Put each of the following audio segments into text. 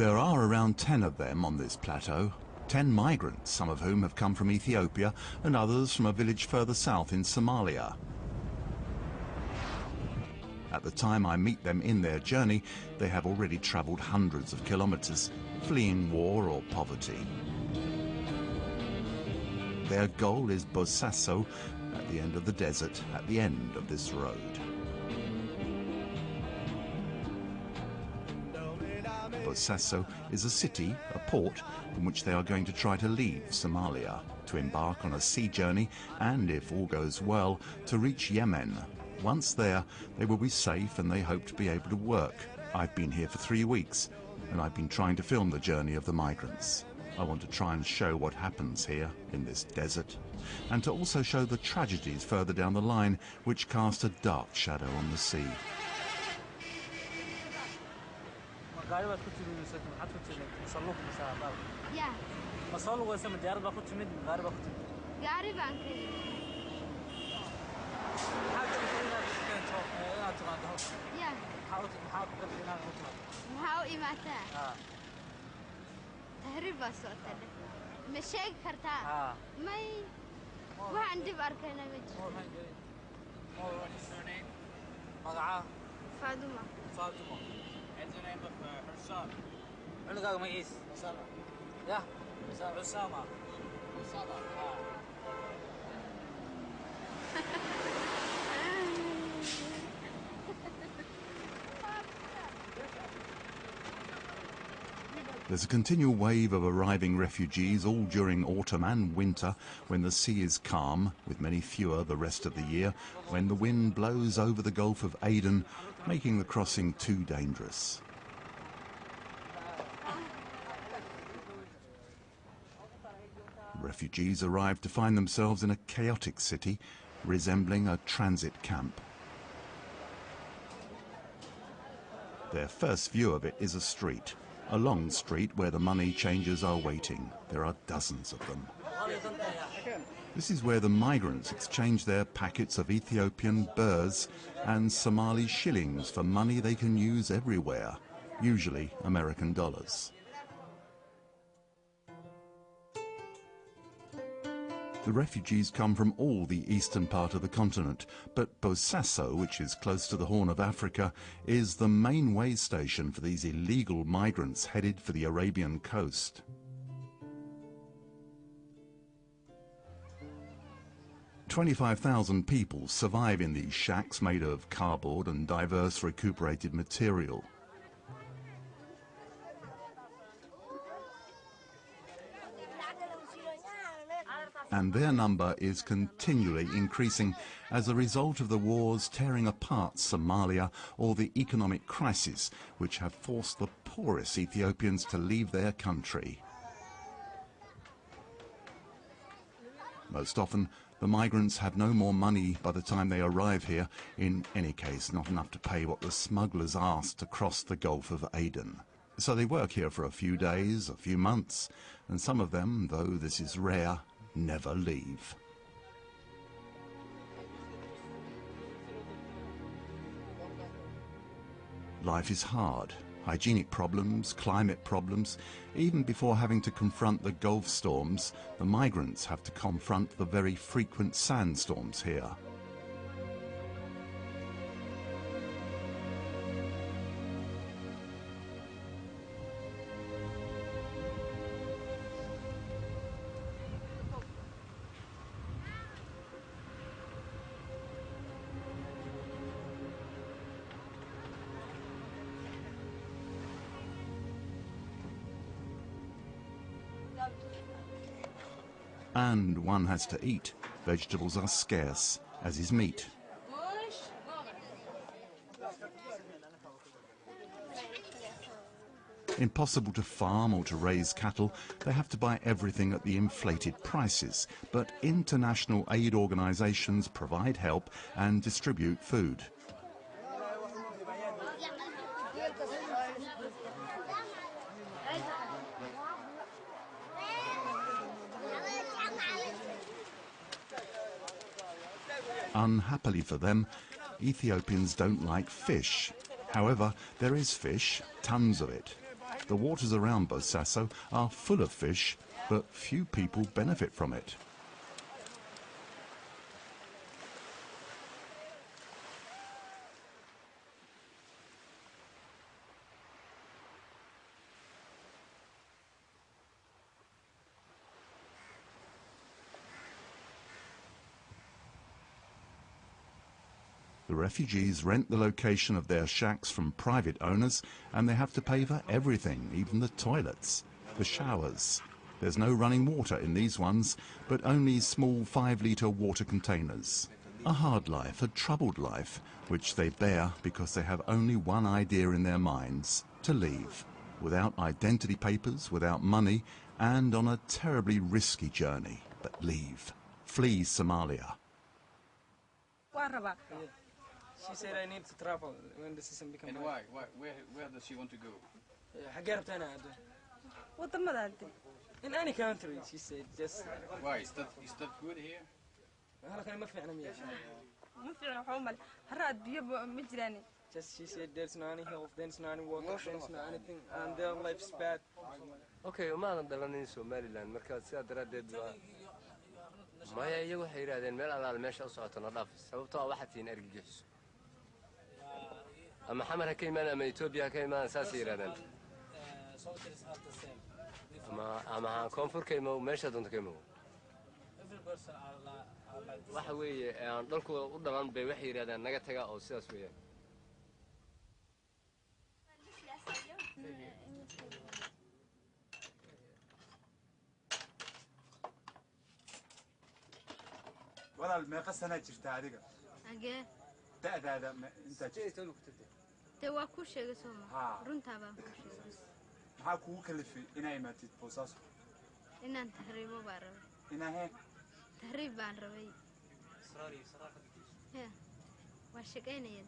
There are around 10 of them on this plateau, 10 migrants, some of whom have come from Ethiopia and others from a village further south in Somalia. At the time I meet them in their journey, they have already travelled hundreds of kilometres, fleeing war or poverty. Their goal is Bosaso, at the end of the desert, at the end of this road. Bosaso is a city, a port, from which they are going to try to leave Somalia, to embark on a sea journey and, if all goes well, to reach Yemen. Once there, they will be safe and they hope to be able to work. I've been here for 3 weeks, and I've been trying to film the journey of the migrants. I want to try and show what happens here in this desert, and to also show the tragedies further down the line which cast a dark shadow on the sea. There's a continual wave of arriving refugees all during autumn and winter, when the sea is calm, with many fewer the rest of the year, when the wind blows over the Gulf of Aden, making the crossing too dangerous. Refugees arrive to find themselves in a chaotic city, resembling a transit camp. Their first view of it is a street. A long street where the money changers are waiting. There are dozens of them. This is where the migrants exchange their packets of Ethiopian birrs and Somali shillings for money they can use everywhere, usually American dollars. The refugees come from all the eastern part of the continent, but Bosaso, which is close to the Horn of Africa, is the main way station for these illegal migrants headed for the Arabian coast. "25,000 people survive in these shacks made of cardboard and diverse recuperated material. And their number is continually increasing as a result of the wars tearing apart Somalia or the economic crisis which have forced the poorest Ethiopians to leave their country. Most often, the migrants have no more money by the time they arrive here, in any case not enough to pay what the smugglers ask to cross the Gulf of Aden. So they work here for a few days, a few months, and some of them, though this is rare, never leave. Life is hard. Hygienic problems, climate problems. Even before having to confront the Gulf storms, the migrants have to confront the very frequent sandstorms here. And one has to eat. Vegetables are scarce, as is meat. Impossible to farm or to raise cattle, they have to buy everything at the inflated prices. But international aid organisations provide help and distribute food. Unhappily for them, Ethiopians don't like fish. However, there is fish, tons of it. The waters around Bosaso are full of fish, but few people benefit from it. The refugees rent the location of their shacks from private owners, and they have to pay for everything, even the toilets, the showers. There's no running water in these ones, but only small 5-litre water containers. A hard life, a troubled life, which they bear because they have only one idea in their minds: to leave, without identity papers, without money, and on a terribly risky journey. But leave, flee Somalia. She said I need to travel when the system becomes. And why? Where does she want to go? In any country, she said. Just. Why? Is that good here? Just she said there's no any health, there's no any work, there's no anything, and their life's bad. Okay, uma dalanin Somaliland marka sida daradeed maya iyagu waxay yiraahdeen meel alaal meesha u socoto na dhaaf sababtoo waxa tiin argagixis ama xamar ka imaan ama Ethiopia ka imaan saas yiraahdeen ama koonfur ka imaan meesha doonto ka imaan waxa weeye aan dalku u dhalan bay waxay yiraahdeen naga taga oo sidaas weeyaan ولا الميقا سنة جرتا هذيك أجا هذا أنت جيت توا كل شيء سوما رنتا بام كل شيء maxaa kugu kalifay inay imaatid Boosaaso inaan tahriibo baan rabay inahe tahriib baan rabay waa shaqeynaya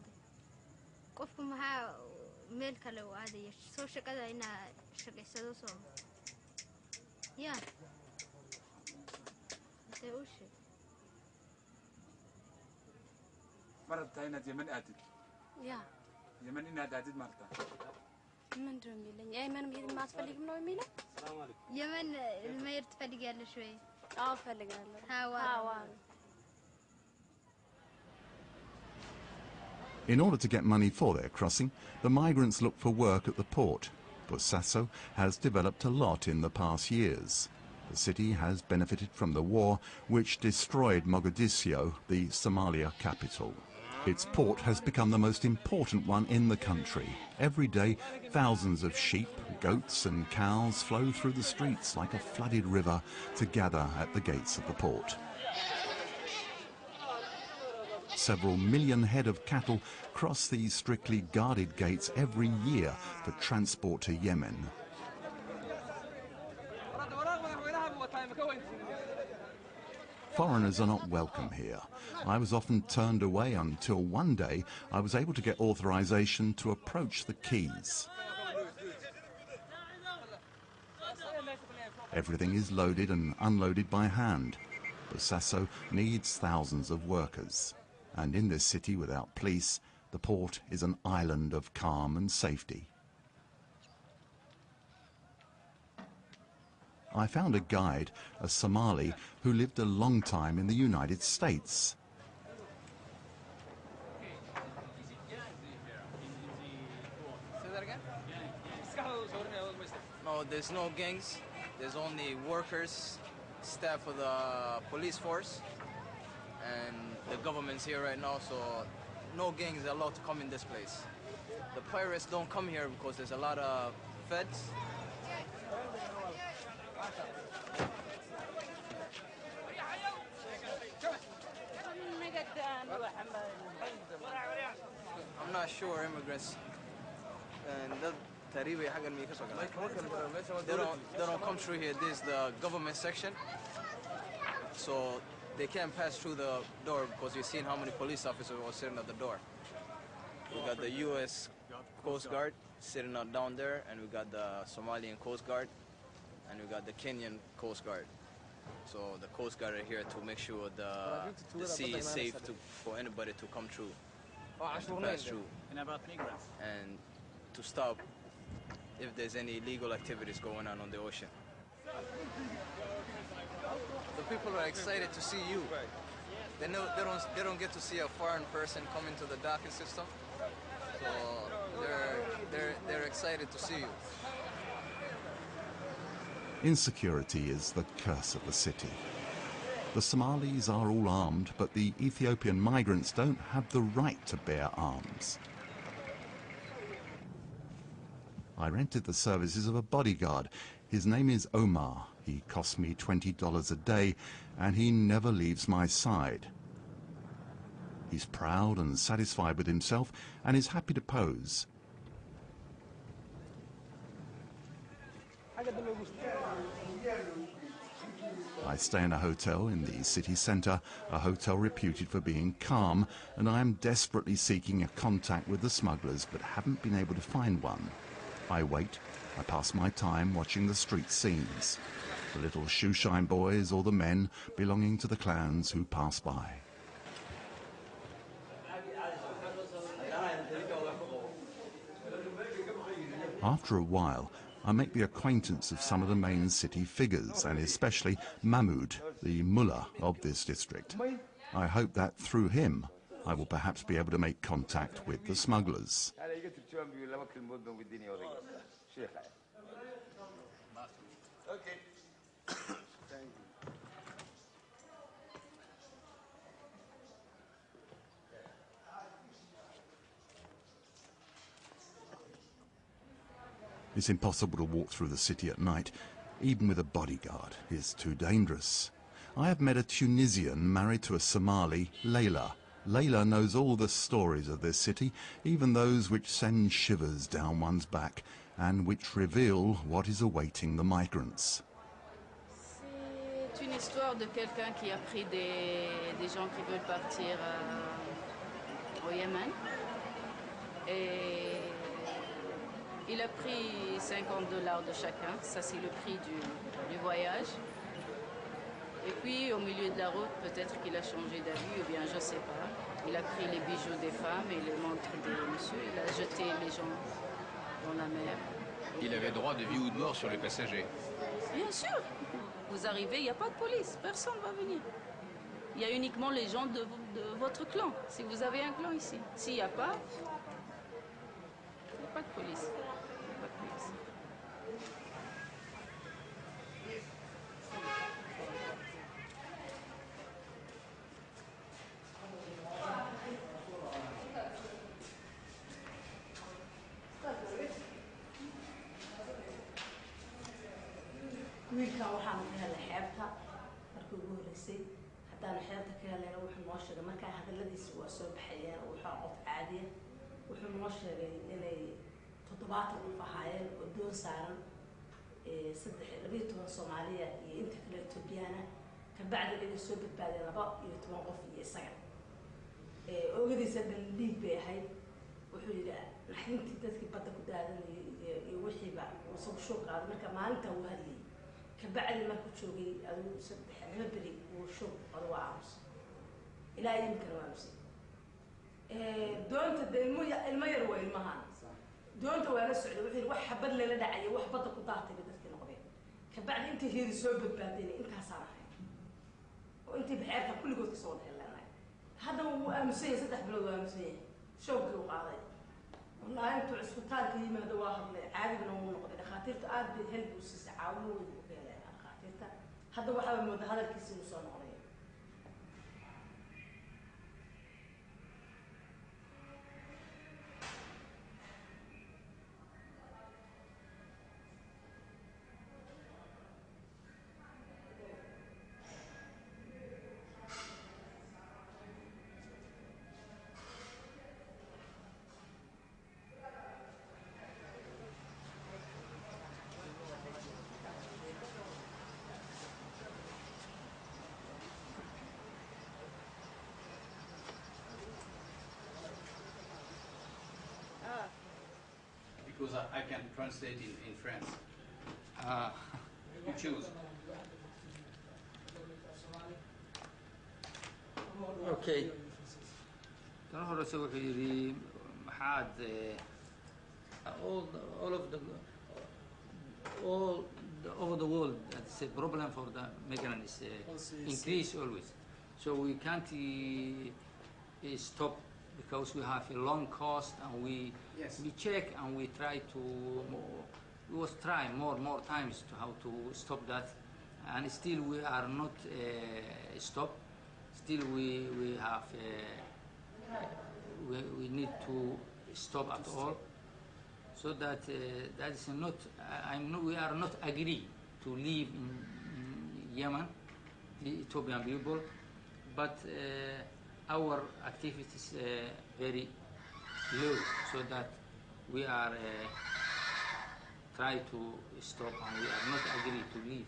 qofku maxaa meel kale u aadaya soo shaqada inaa shaqeysado soo ya tawshi marta inaad Yemen aadid ya Yemen inaad aadid marta من رميلة يمن ميد ما تفلق منو يمينه يمن ما يرتفلق يلا شوي فلق هوا In order to get money for their crossing, the migrants look for work at the port. Bosaso has developed a lot in the past years. The city has benefited from the war, which destroyed Mogadiscio, the Somalia capital. Its port has become the most important one in the country. Every day, thousands of sheep, goats and cows flow through the streets like a flooded river to gather at the gates of the port. Several million head of cattle cross these strictly guarded gates every year for transport to Yemen. Foreigners are not welcome here. I was often turned away until one day I was able to get authorization to approach the quays. Everything is loaded and unloaded by hand. Bosaso needs thousands of workers. And in this city without police, the port is an island of calm and safety. I found a guide, a Somali, who lived a long time in the United States. Say that again? No, there's no gangs. There's only workers, staff of the police force, and the government's here right now, so no gangs are allowed to come in this place. The pirates don't come here because there's a lot of feds. I'm not sure immigrants and they don't come through here. This is the government section, so they can't pass through the door because you've seen how many police officers were sitting at the door. We got the U.S. Coast Guard sitting out down there, and we got the Somalian Coast Guard, and we got the Kenyan Coast Guard. So the Coast Guard are here to make sure the sea is safe for anybody to come through and to pass through. And about migrants. And to stop if there's any illegal activities going on the ocean. The people are excited to see you. They don't get to see a foreign person come into the docking system, so they're excited to see you. Insecurity is the curse of the city. The Somalis are all armed, but the Ethiopian migrants don't have the right to bear arms. I rented the services of a bodyguard. His name is Omar. He costs me $20 a day, and he never leaves my side. He's proud and satisfied with himself and is happy to pose. I stay in a hotel in the city centre, a hotel reputed for being calm, and I am desperately seeking a contact with the smugglers but haven't been able to find one. I wait. I pass my time watching the street scenes, the little shoeshine boys or the men belonging to the clans who pass by. After a while, I make the acquaintance of some of the main city figures, and especially Mahmoud, the mullah of this district. I hope that through him, I will perhaps be able to make contact with the smugglers. It's impossible to walk through the city at night. Even with a bodyguard, it's too dangerous. I have met a Tunisian married to a Somali, Layla. Layla knows all the stories of this city, even those which send shivers down one's back and which reveal what is awaiting the migrants. C'est une histoire de quelqu'un qui a pris des gens qui veulent partir au Yémen. Et il a pris $50 de chacun, ça c'est le prix du voyage. Et puis au milieu de la route, peut-être qu'il a changé d'avis, ou bien je ne sais pas. Il a pris les bijoux des femmes et les montres des messieurs, il a jeté les gens dans la mer. Il avait droit de vie ou de mort sur les passagers. Bien sûr. Vous arrivez, il n'y a pas de police, personne ne va venir. Il y a uniquement les gens de votre clan, si vous avez un clan ici. S'il n'y a pas, il n'y a pas de police. wiilkan waxaan ka helay xeebta markii ugu horeysay haddaan xeebta ka helayna wuxuu noo sheegay markaa hadaladiisa waa soo baxayeen oo wuxuu qof caadiya wuxuu noo sheegay inay 70 qof ahaayeen oo doon saaran 12 Soomaaliya iyo inta kale Ethiopiana ka bacdi inay soo badbaadeen 12 qof iyo isaga oogadiisa dhiig bay ahayd wuxuu yidhi naxdintii dadkii badda ku daadanayay iyo wixiiba uu soo shoo qaaday marka maalinta uu hadlayay كبعد ما كنت شوقي أو سبح نبري وشوق أروع عروس إلى يمكن وامسي دونت المير والمهان دونت وأنا سعيد وحيد وح بدل لنا داعي وح بدل قطعتي بدك نقضي كبعد أنت هي سوبر بعدين أنت هصارها وأنت بحياتك كل جزء صوت إلا أنا هذا هو أمسية سدح بلود أمسية شوقي وقاضي والله أنتوا عسفتان كلمة هذا واحد عادي بنوم نقضي دخاتير آد بهلب وسعاونوا هذا واحد من هذا الكيس المصنع عليه. Because I can translate in French. You choose. Okay. Kan horeysa wuxuu yidhi maxaad all of the it's a problem for the migrants, increase always. So we can't stop because we have a long cost, and we check and we try to, we was trying more times to how to stop that, and still we are not stopped. Still we have we need to stop at all, so that that is not. We are not agree to live in Yemen, the Ethiopian people, but our activities very low, so that we are try to stop, and we are not agree to leave.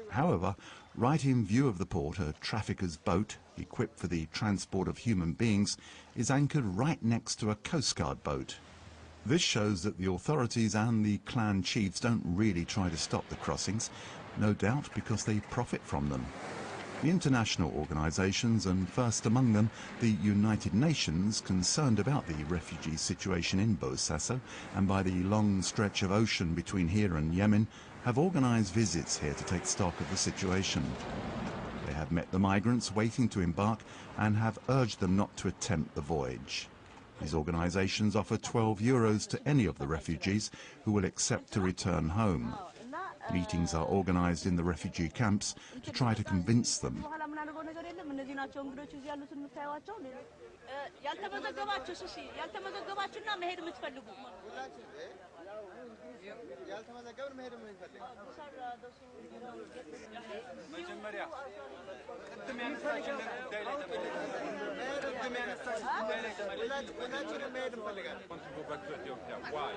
However, right in view of the port, a trafficker's boat, equipped for the transport of human beings, is anchored right next to a Coast Guard boat. This shows that the authorities and the clan chiefs don't really try to stop the crossings, no doubt because they profit from them. The international organisations, and first among them the United Nations, concerned about the refugee situation in Bosaso and by the long stretch of ocean between here and Yemen, have organised visits here to take stock of the situation. They have met the migrants waiting to embark and have urged them not to attempt the voyage. These organisations offer €12 to any of the refugees who will accept to return home. Meetings are organised in the refugee camps to try to convince them. Why?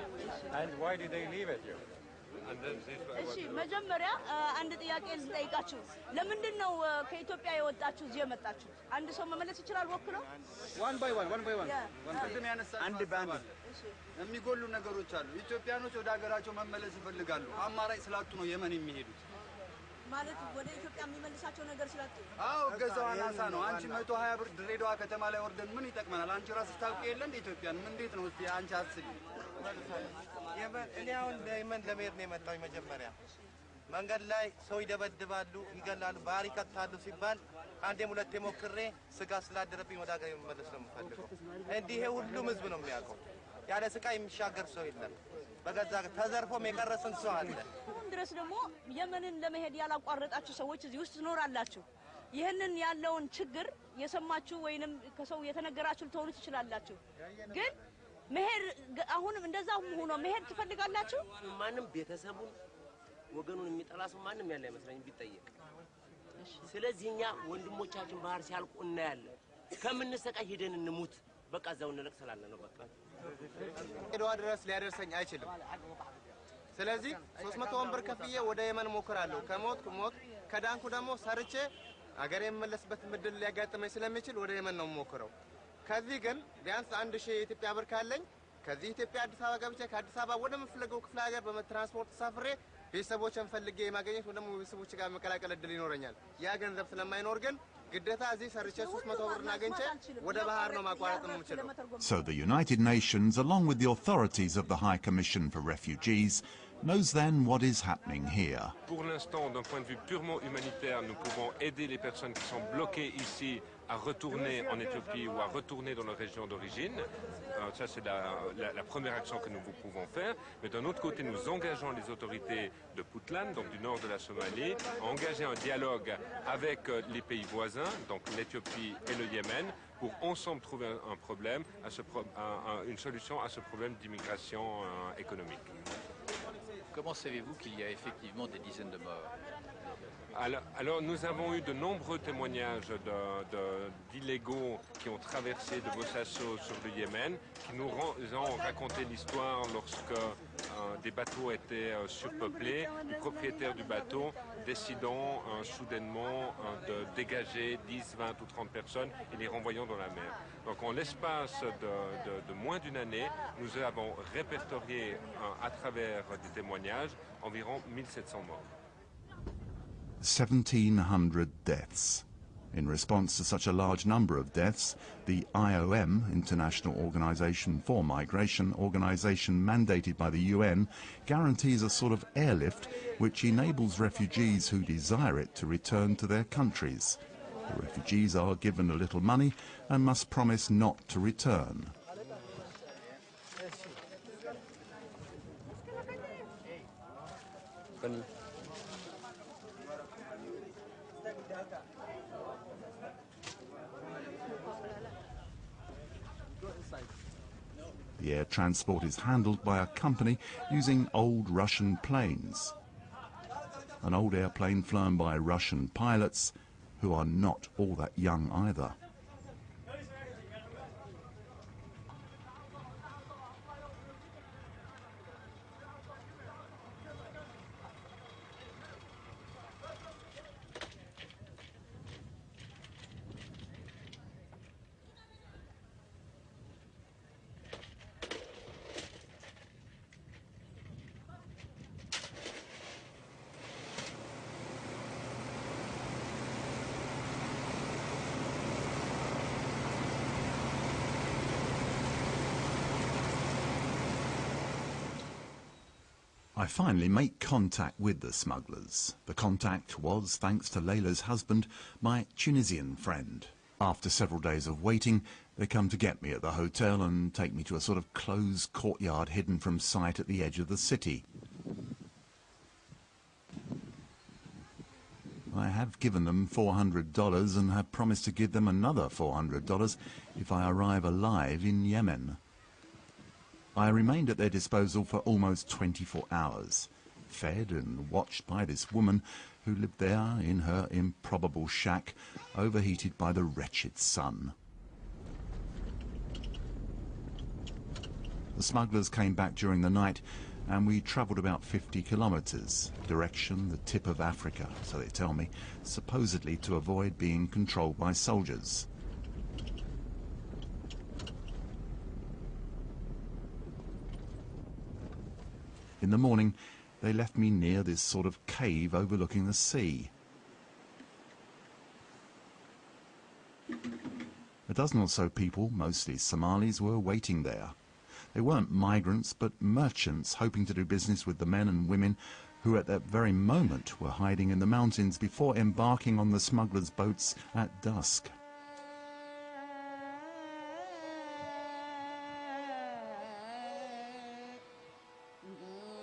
And why did they leave Ethiopia? እሺ መጀመሪያ አንድ ጥያቄ ልጠይቃችሁ ለምንድን ነው ከኢትዮጵያ የወጣችሁ እዚህ የመጣችሁ አንድ ሰው መመለስ ይችላል ወክሎ one by one ቅድም ያነሳ አንድ በአንድ የሚጎሉ ነገሮች አሉ ኢትዮጵያኖች ወደ ሀገራቸው መመለስ ይፈልጋሉ አማራጭ ስላጡ ነው የመን የሚሄዱት ማለት ወደ ኢትዮጵያ የሚመልሳቸው ነገር ስላጡ አዎ ገዛው አናሳ ነው አንቺ 120 ብር ድሬዳዋ ከተማ ላይ ወርደን ምን ይጠቅመናል አንቺ ራስሽ ታውቂ የለ እንደ ኢትዮጵያን ምን እንዴት ነው እስቲ አንቺ አስቢ እኔ አሁን የመን ለመሄድ ነው የመጣው መጀመሪያ መንገድ ላይ ሰው ይደበድባሉ ይገላሉ ባህር ይከታሉ ሲባል አንዴም ሁለቴ ሞክሬ ስጋ ስላደረብኝ ወደ ሀገር መመለስ ነው የምፈልገው እንዲህ ሁሉም ህዝብ ነው የሚያውቀው ያለ ስቃይ የሚሻገር ሰው የለም በገዛ ተዘርፎም የቀረስን ሰው አለ ድረስ ደግሞ የመንን ለመሄድ ያላቋረጣችሁ ሰዎች እዚህ ውስጥ ትኖራላችሁ ይሄንን ያለውን ችግር የሰማችሁ ወይንም ከሰው የተነገራችሁ ተወሩ ትችላላችሁ ግን መሄድ አሁንም እንደዛው ሆኖ መሄድ ትፈልጋላችሁ ማንም ቤተሰቡን ወገኑን የሚጠላ ሰው ማንም ያለ አይመስለኝም ቢጠየቅ ስለዚህኛ ወንድሞቻችን ባህር ሲያልቁ እናያለን ከምንሰቃይ ሄደን እንሙት በቃ እዛው እንለቅሰላለን ነው በቃ ሄደዋ ድረስ ሊያደርሰኝ አይችልም ስለዚህ 300 ወንበር ከፍዬ ወደ የመን ሞክራለሁ ከሞት ከዳንኩ ደግሞ ሰርቼ አገሬ መመለስበት ምድል ሊያጋጥመኝ ስለሚችል ወደ የመን ነው ሞክረው ከዚህ ግን ቢያንስ 1000 የኢትዮጵያ ብር ካለኝ ከዚህ ኢትዮጵያ አዲስ አበባ ገብቼ ከአዲስ አበባ ወደ ምፍለገው ክፍለ ሀገር በትራንስፖርት ተሳፍሬ ቤተሰቦችን ፈልጌ ማግኘት ወደ ቤተሰቦች ጋር መቀላቀል እድል ይኖረኛል ያ ገንዘብ ስለማይኖር ግን ግዴታ እዚህ ሰርቼ 300 ብር አግኝቼ ወደ ባህር ነው ማቋረጥ የምችለው So the United Nations, along with the authorities of the High Commission for Refugees, knows then what is happening here. Pour l'instant, d'un point de vue purement humanitaire, nous pouvons aider les personnes qui sont bloquées ici à retourner en Éthiopie ou à retourner dans leur région d'origine. Ça, c'est la première action que nous pouvons faire. Mais d'un autre côté, nous engageons les autorités de Puntland, donc du nord de la Somalie, à engager un dialogue avec les pays voisins, donc l'Éthiopie et le Yémen, pour ensemble trouver un problème, une solution à ce problème d'immigration économique. Comment savez-vous qu'il y a effectivement des dizaines de morts? Alors nous avons eu de nombreux témoignages d'illégaux qui ont traversé de Bosaso sur le Yémen, qui nous ont raconté l'histoire lorsque des bateaux étaient surpeuplés, le propriétaire du bateau décidant soudainement de dégager 10, 20 ou 30 personnes et les renvoyant dans la mer. Donc en l'espace de moins d'une année, nous avons répertorié à travers des témoignages environ 1700 morts. 1,700 deaths. In response to such a large number of deaths, the IOM, International Organization for Migration, organization mandated by the UN, guarantees a sort of airlift which enables refugees who desire it to return to their countries. The refugees are given a little money and must promise not to return. The air transport is handled by a company using old Russian planes. An old airplane flown by Russian pilots who are not all that young either. I finally make contact with the smugglers. The contact was, thanks to Layla's husband, my Tunisian friend. After several days of waiting, they come to get me at the hotel and take me to a sort of closed courtyard hidden from sight at the edge of the city. I have given them $400 and have promised to give them another $400 if I arrive alive in Yemen. I remained at their disposal for almost 24 hours, fed and watched by this woman who lived there in her improbable shack, overheated by the wretched sun. The smugglers came back during the night and we travelled about 50 kilometres, direction the tip of Africa, so they tell me, supposedly to avoid being controlled by soldiers. In the morning, they left me near this sort of cave overlooking the sea. A dozen or so people, mostly Somalis, were waiting there. They weren't migrants, but merchants hoping to do business with the men and women who at that very moment were hiding in the mountains before embarking on the smugglers' boats at dusk.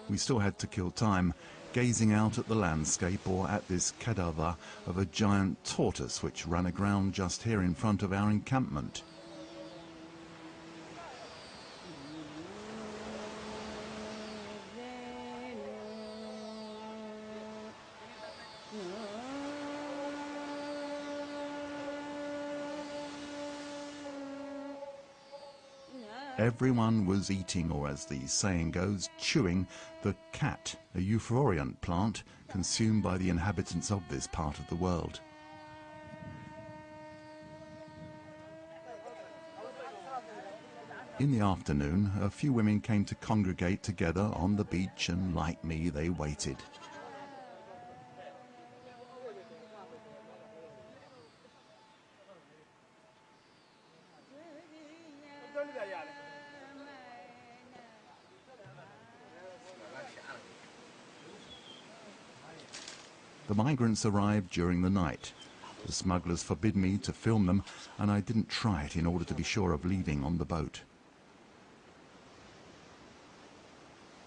We still had to kill time, gazing out at the landscape or at this cadaver of a giant tortoise which ran aground just here in front of our encampment. Everyone was eating, or as the saying goes, chewing, the cat, a euphoriant plant consumed by the inhabitants of this part of the world. In the afternoon, a few women came to congregate together on the beach, and like me, they waited. The migrants arrived during the night. The smugglers forbid me to film them, and I didn't try it in order to be sure of leaving on the boat.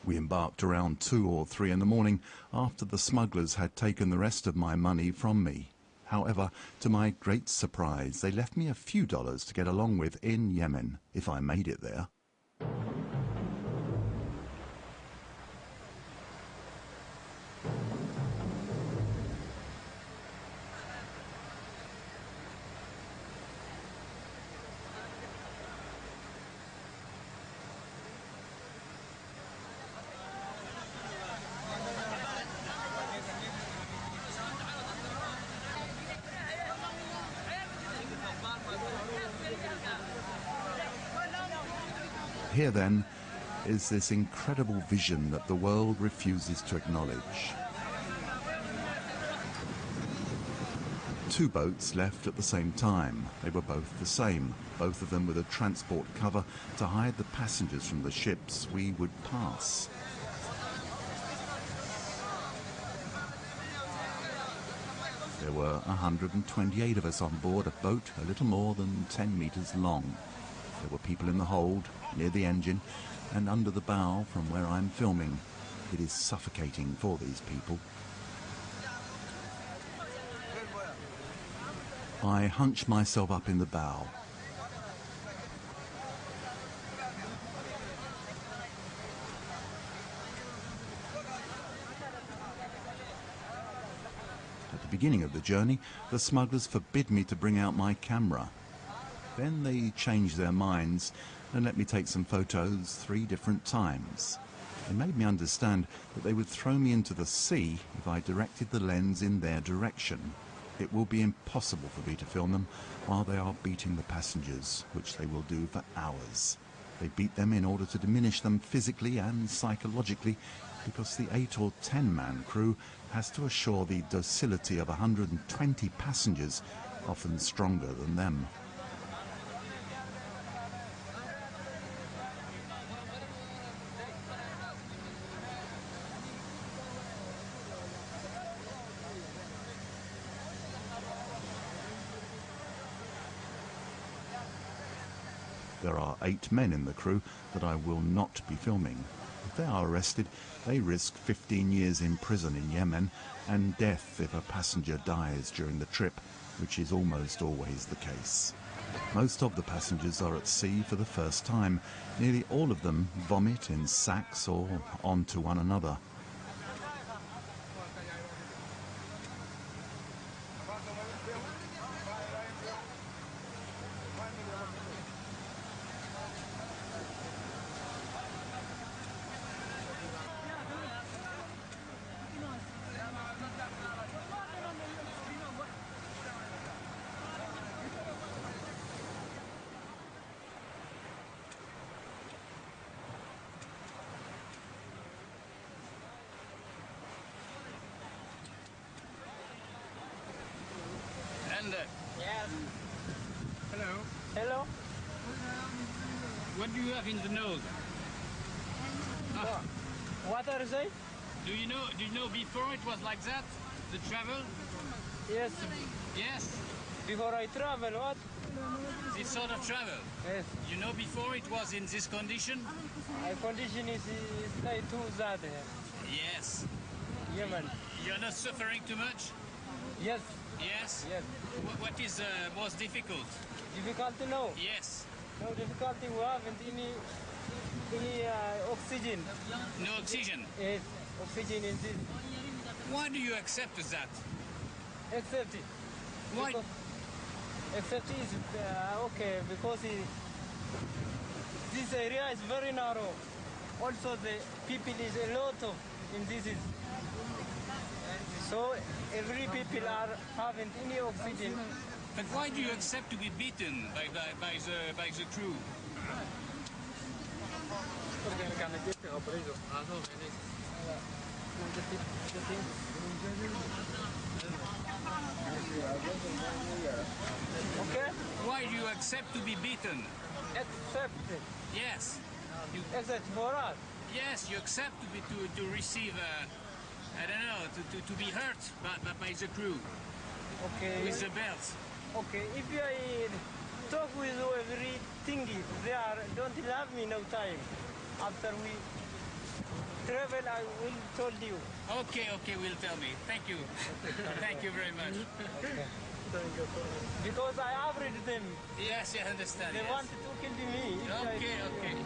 We embarked around 2 or 3 in the morning after the smugglers had taken the rest of my money from me. However, to my great surprise, they left me a few dollars to get along with in Yemen, if I made it there. Here, then, is this incredible vision that the world refuses to acknowledge. two boats left at the same time. They were both the same, both of them with a transport cover to hide the passengers from the ships we would pass. There were 128 of us on board a boat a little more than 10 meters long. There were people in the hold, near the engine, and under the bow from where I'm filming. It is suffocating for these people. I hunch myself up in the bow. At the beginning of the journey, the smugglers forbid me to bring out my camera. Then they change their minds and let me take some photos 3 different times. They made me understand that they would throw me into the sea if I directed the lens in their direction. It will be impossible for me to film them while they are beating the passengers, which they will do for hours. They beat them in order to diminish them physically and psychologically, because the 8 or 10 man crew has to assure the docility of 120 passengers, often stronger than them. There are 8 men in the crew that I will not be filming. If they are arrested, they risk 15 years in prison in Yemen and death if a passenger dies during the trip, which is almost always the case. Most of the passengers are at sea for the first time. Nearly all of them vomit in sacks or onto one another. Yes. Hello. Hello. What do you have in the nose? What are they? Do you know before it was like that? The travel? Yes. Yes. Before I travel, what? This sort of travel? Yes. You know before it was in this condition? My condition is like too bad here. Yes. Yemen. You're not suffering too much? Yes. Yes? Yes. What is most difficult? Difficulty? No. Yes. No difficulty. We haven't any oxygen. No oxygen? Yes. Oxygen in this. Why do you accept that? Accept it. Why? Accept it is okay because this area is very narrow. Also the people is a lot of in this is. So every people are having any oxygen. But why do you accept to be beaten by the crew? Okay? Why do you accept to be beaten? Accept it. Yes. You accept for us? Yes, you accept to receive, I don't know, to be hurt by the crew. Okay. With the belts. Okay, if I talk with everything, they don't have me no time. After we travel, I will tell you. Okay, will tell me. Thank you. Thank you very much. Okay. Because I afraid them. Yes, I understand. They yes. wanted to kill me. Okay.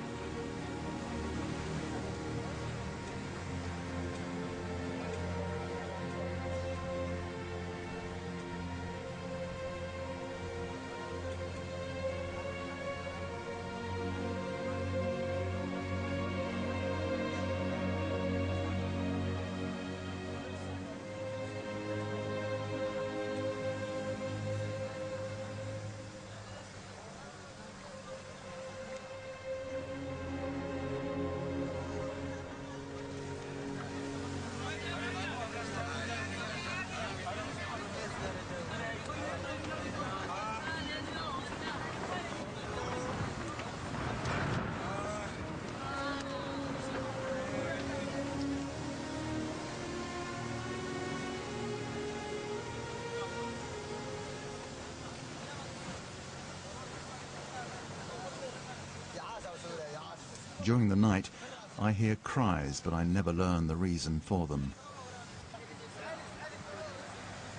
During the night, I hear cries, but I never learn the reason for them.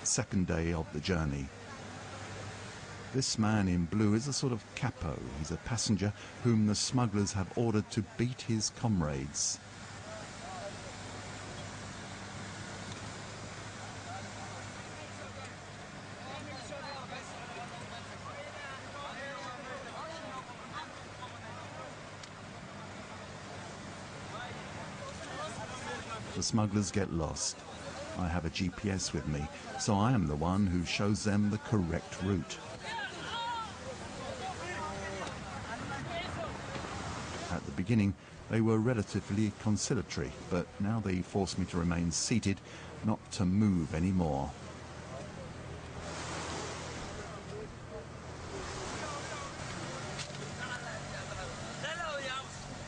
Second day of the journey. This man in blue is a sort of capo. He's a passenger whom the smugglers have ordered to beat his comrades. The smugglers get lost. I have a GPS with me, so I am the one who shows them the correct route. At the beginning, they were relatively conciliatory, but now they force me to remain seated, not to move anymore.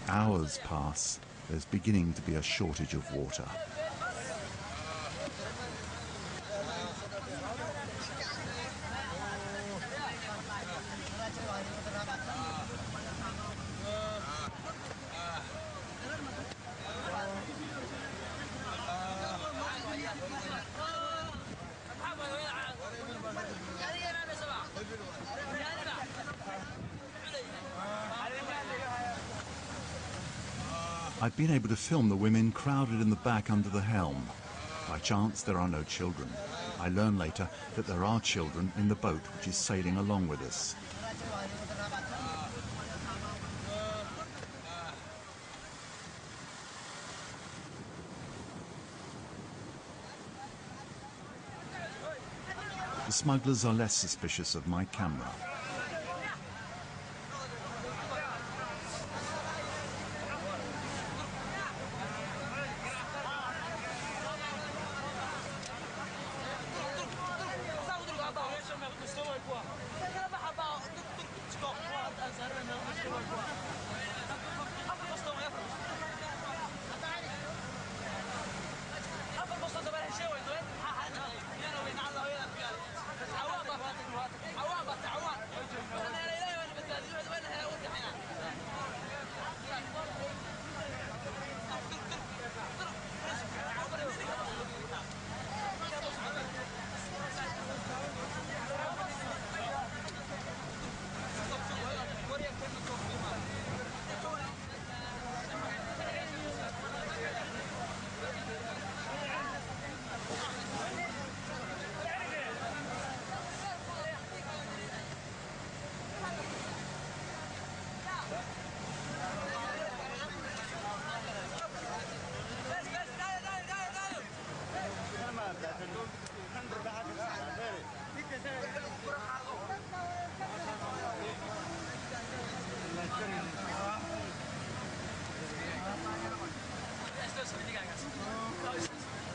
Hours pass. There's beginning to be a shortage of water. I've been able to film the women crowded in the back under the helm. By chance, there are no children. I learn later that there are children in the boat which is sailing along with us. The smugglers are less suspicious of my camera.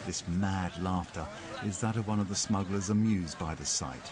This mad laughter is that of one of the smugglers amused by the sight.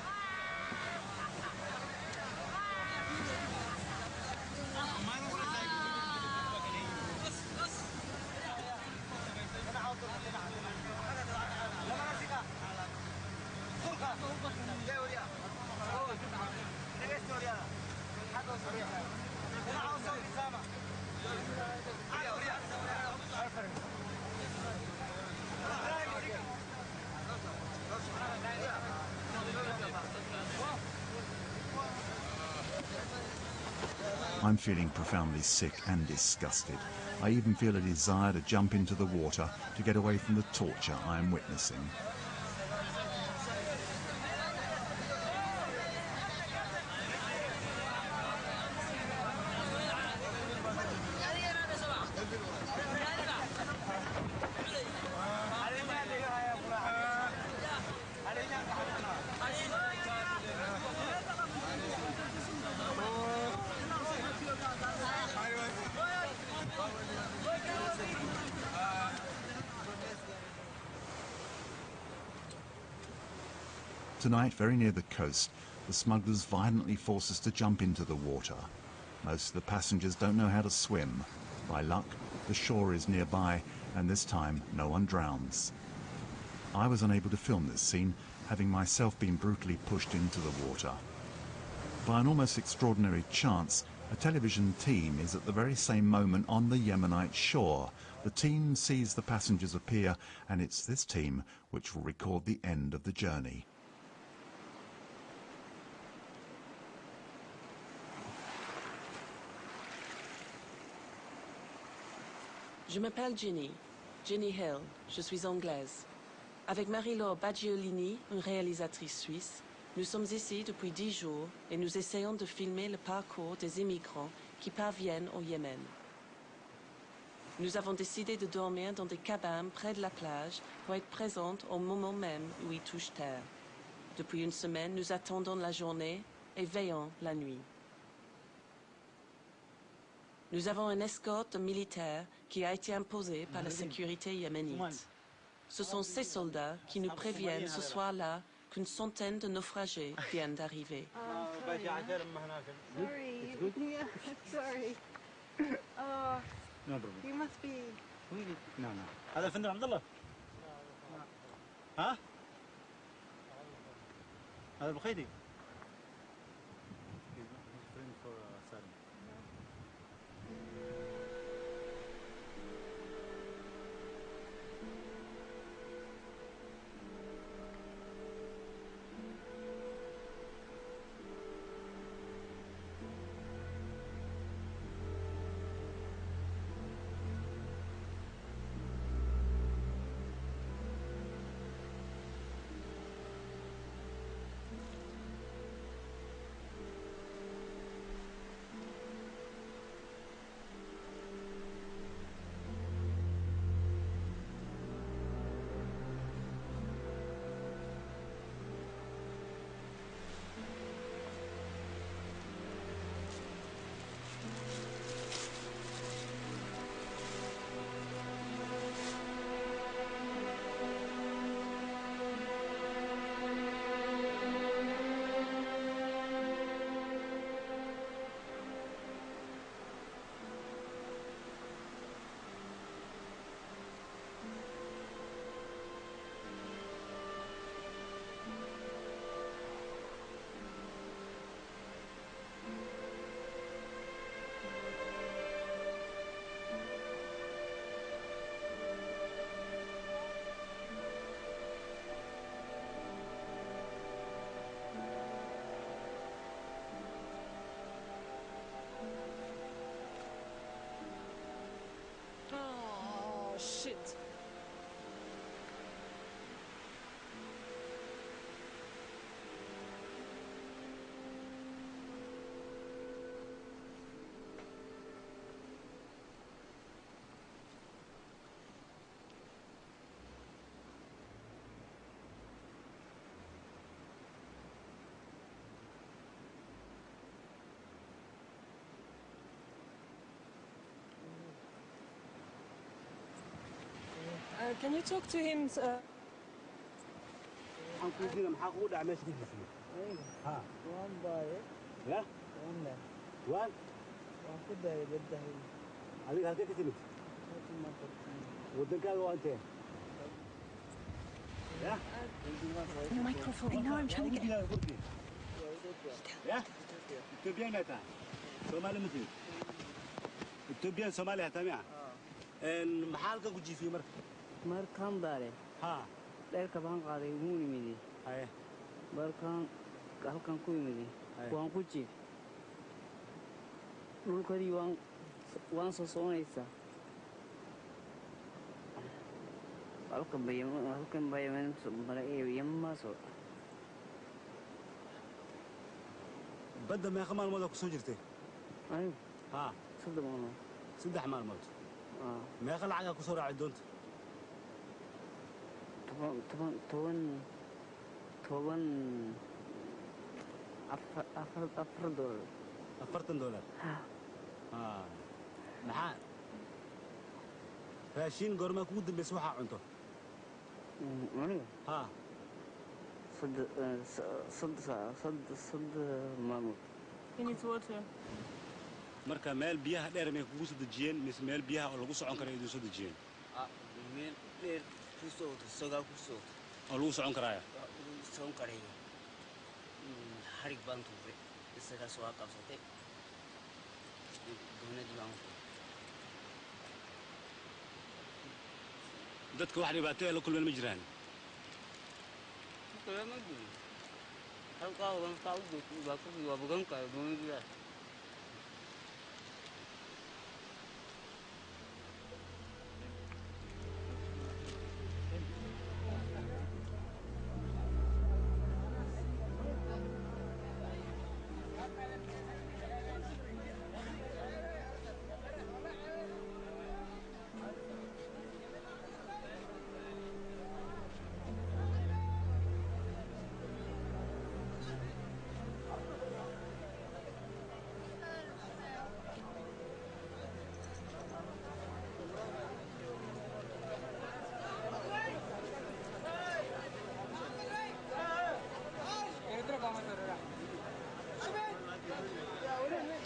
I'm feeling profoundly sick and disgusted. I even feel a desire to jump into the water to get away from the torture I am witnessing. Tonight, very near the coast, the smugglers violently force us to jump into the water. Most of the passengers don't know how to swim. By luck, the shore is nearby, and this time no one drowns. I was unable to film this scene, having myself been brutally pushed into the water. By an almost extraordinary chance, A television team is at the very same moment on the Yemenite shore. The team sees the passengers appear, and it's this team which will record the end of the journey. Je m'appelle Jenny Hill, je suis anglaise. Avec Marie-Laure Baggiolini, une réalisatrice suisse, nous sommes ici depuis 10 jours et nous essayons de filmer le parcours des immigrants qui parviennent au Yémen. Nous avons décidé de dormir dans des cabanes près de la plage pour être présentes au moment même où ils touchent terre. Depuis une semaine, nous attendons la journée et veillons la nuit. Nous avons une escorte militaire qui a été imposée par la sécurité yéménite. Ce sont ces soldats qui nous préviennent ce soir-là qu'une centaine de naufragés viennent d'arriver. Sorry. Oh, No problem. you must be... No. هذا فندق عبد الله. ها؟ هذا البخيتي. Shit. Can you talk to him? Microphone. I know I'm trying to get... Ethiopian Somalia تمام. المحل كوجي في مركان داري. ها. دير كبان قاضي موني ميدي. هاي. مركان كهلكان كوي ميدي. وان كوجي. دول كدي وان سوسونيسا. halkan bayaman mara yamma soo. بدأ ما يخمر ماذا كسر جرتي. أيوة. ها. صدق ماما. صدق مال موت. ما يخلى عجا كسر عدونت. طبعا أفر دولار. أفرتن دولار. محال. راشين قرما كود بسوحة عنده. ماله. ها. صد مامو. He needs water. marka meel biyaha dheer may kugu soo dajiyeen mise meel biyaha oo lagu socon karo idin soo dajiyeen meel dheer ku soo sagaa ku soo oo lagu socon karaya socon karaya harig baan tuuray isaga soo qabsatay dadka wax dhibaato la kulmeen ma jiraan halkaa waan ka u dooday baa ku waa bugan ka doonaya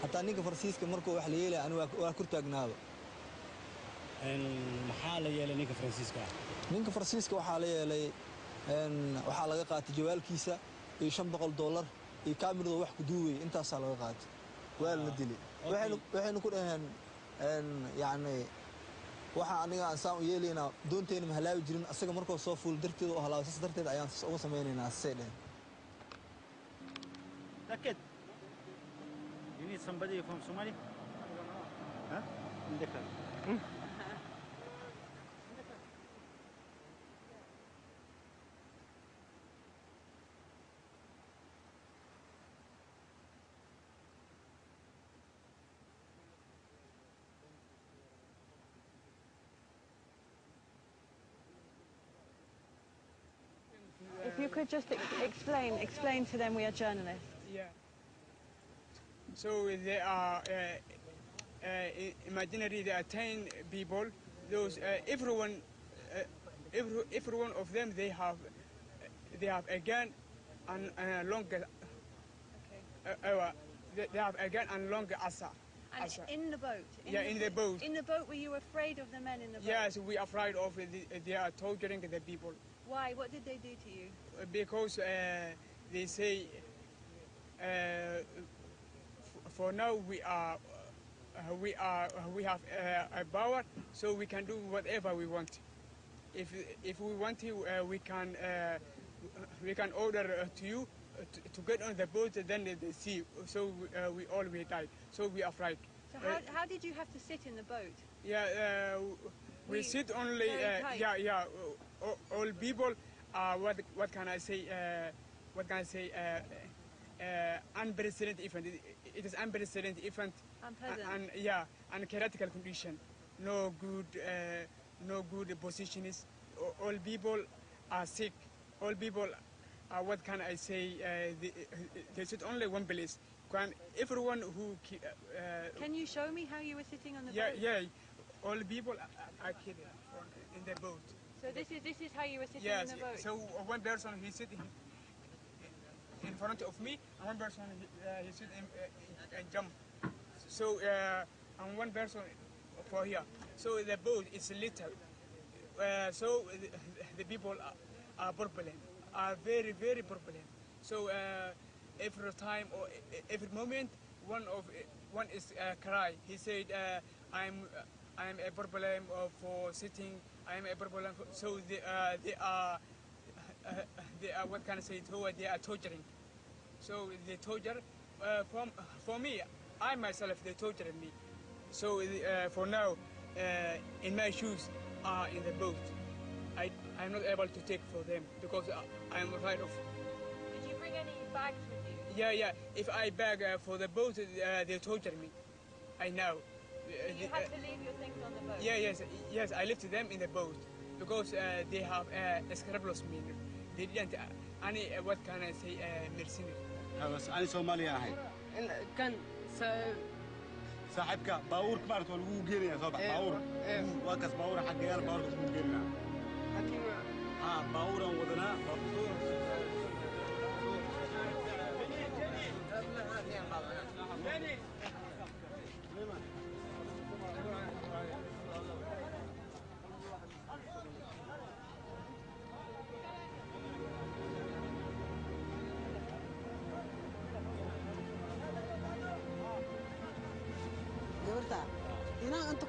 حتى نينك فرسيسك مركو wax la yeelay aan waa ku taagnaaba maxaa la yeelay ninka Francisca ninka Francisca waxa la yeelay waxa laga qaatay jawaalkiisa iyo $500 iyo kaamirada wax ku duubay intaas laga qaatay waa la dilay waxaynu ku dhahan yaani waxa aniga aan saan u yeelayna doonteena ma halaawi jirin asaga markoo soo fuul darteed oo halaaway darteed ayaan uga sameeynaa seedeen Taked. You need somebody from Somalia? Huh? If you could just explain to them we are journalists. Yeah. So there are imaginary. There are 10 people. Those everyone of them they have a gun and a longer. They have a gun and longer asa. And in the boat. In the boat. In the boat, were you afraid of the men in the boat? Yes, we are afraid of. They are torturing the people. Why? What did they do to you? Because they say. For now, we have a power, so we can do whatever we want. If we want to, we can order to you to get on the boat, then they see. So we all will die. So we are afraid. So how did you have to sit in the boat? Yeah, we sit only. All people. What can I say? What can I say? Unprecedented event. It is unprecedented event. And critical condition. No good position is. All people are sick. All people are. What can I say? They sit only one place. Everyone who. Can you show me how you were sitting on the boat? Yeah. All people are killed in the boat. So this is how you were sitting in the boat. So one person he's sitting in front of me, and one person he's sitting and jump. So and one person for here. So the boat is little. So the people are problem, are very problem. So every time or every moment, one is cry. He said, "I'm a problem for sitting. I'm a problem." So they are what can I say? They are torturing. So they torture for me. I myself they torture me. So for now, in my shoes are in the boat. I'm not able to take for them because I'm afraid of. Did you bring any bags with you? Yeah. If I bag for the boat, they torture me. I know. So you had to leave your things on the boat? Yes, I left them in the boat because they have scrupulous men. They didn't any, what can I say, mercenary. بس أنا سومالي أهين. كان صاحبك باور كبار تقول هو جيري صباح باور. واكس باور حق يار باور كس هو جيرنا. باور وذنا.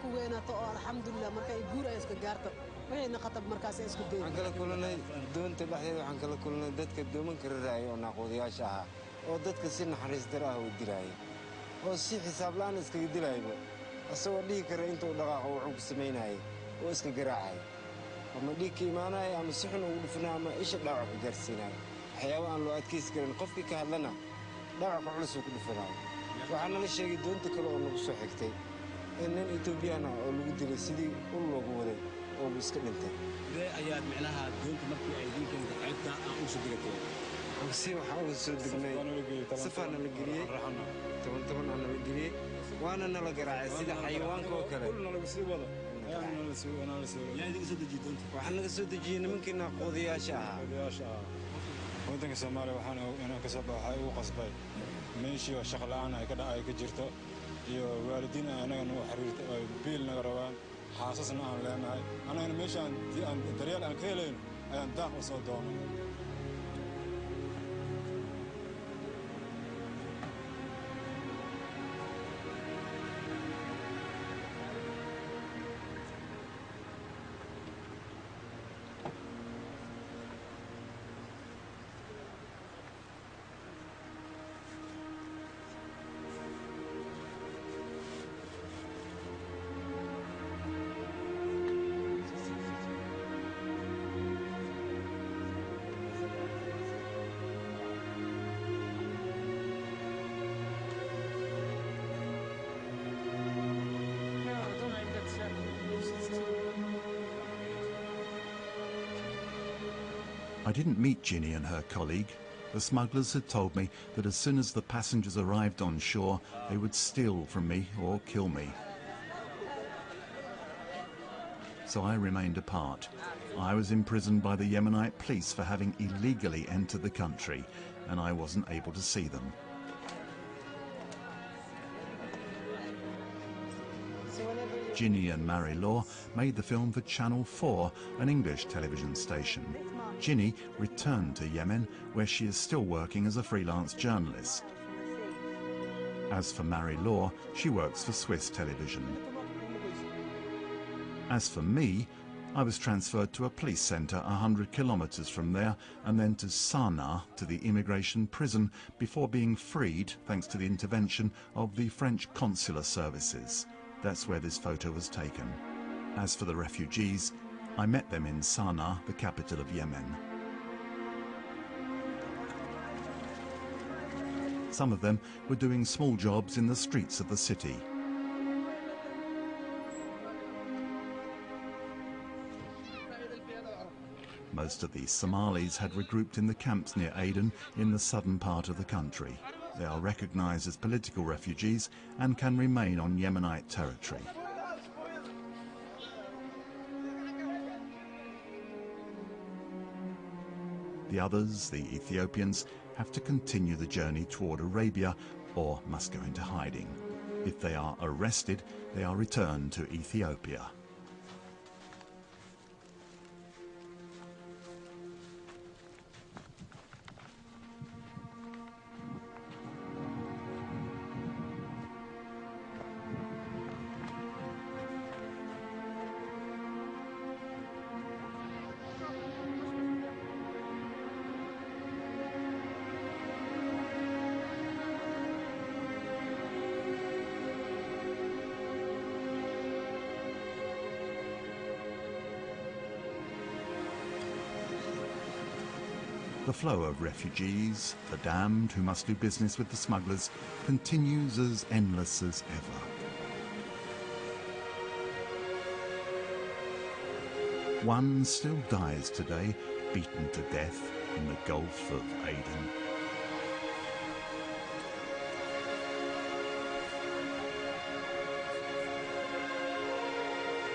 ku weynaato oo alxamdulillah marka ay guur ay iska gaarto wixii naqatab markaas ay isku deyn waxaan kala kulnay doonta dhexdeeda waxaan kala kulnay dadka doomanka raraya oo naaquudayaasha ahaa oo dadka si naxariis daro ah u dilaaya oo si xisaab la'aan iskaga dilayba asagoo dhihi kara intuu dhaqaaqo wuxuu ku samaynayay oo iska garaacaya ama dhiig ka imaanaya ama si xun ugu dhufanaya ama isha dhaawac ka gaarsiinaya waxyaabo aan loo adkaysi karin qofkii ka hadlana dhaawac ka culus uu ku dhufanaya waxaa nala sheegay doonta kale oo nagu soo xigtay in nin Ethiopian ah oo lagu dilay sidii ul loogu waday oo iska dhintay ayaad micnaha doonta markii ay idinkan qaybta aan u soo degatay si waxaan uga soo degnay safaana la geliyey toban aan la geliyey waana nala garaacay sida xayawaanka oo kale waxaan naga soo dejiyey nimankii naaquudayaasha ahaa waddanka Soomaaliya waxaan inaan ka soo baxay ugu qasbay meeshii oo shaqo la'aan ay ka jirto iyo waalidiin anaga noo xiriirta oo biil naga rabaan xaasasna aan leenahay anagana meeshaan daryeel aan ka helayno ayaan daaq u soo doonay I didn't meet Ginny and her colleague. The smugglers had told me that as soon as the passengers arrived on shore, they would steal from me or kill me. So I remained apart. I was imprisoned by the Yemenite police for having illegally entered the country, and I wasn't able to see them. Ginny and Marie-Laure made the film for Channel 4, an English television station. Ginny returned to Yemen, where she is still working as a freelance journalist. As for Marie-Laure, she works for Swiss television. As for me, I was transferred to a police centre 100 kilometres from there and then to Sanaa, to the immigration prison, before being freed thanks to the intervention of the French consular services. That's where this photo was taken. As for the refugees, I met them in Sanaa, the capital of Yemen. Some of them were doing small jobs in the streets of the city. Most of the Somalis had regrouped in the camps near Aden in the southern part of the country. They are recognized as political refugees and can remain on Yemenite territory. The others, the Ethiopians, have to continue the journey toward Arabia or must go into hiding. If they are arrested, they are returned to Ethiopia. The flow of refugees, the damned who must do business with the smugglers, continues as endless as ever. One still dies today, beaten to death in the Gulf of Aden.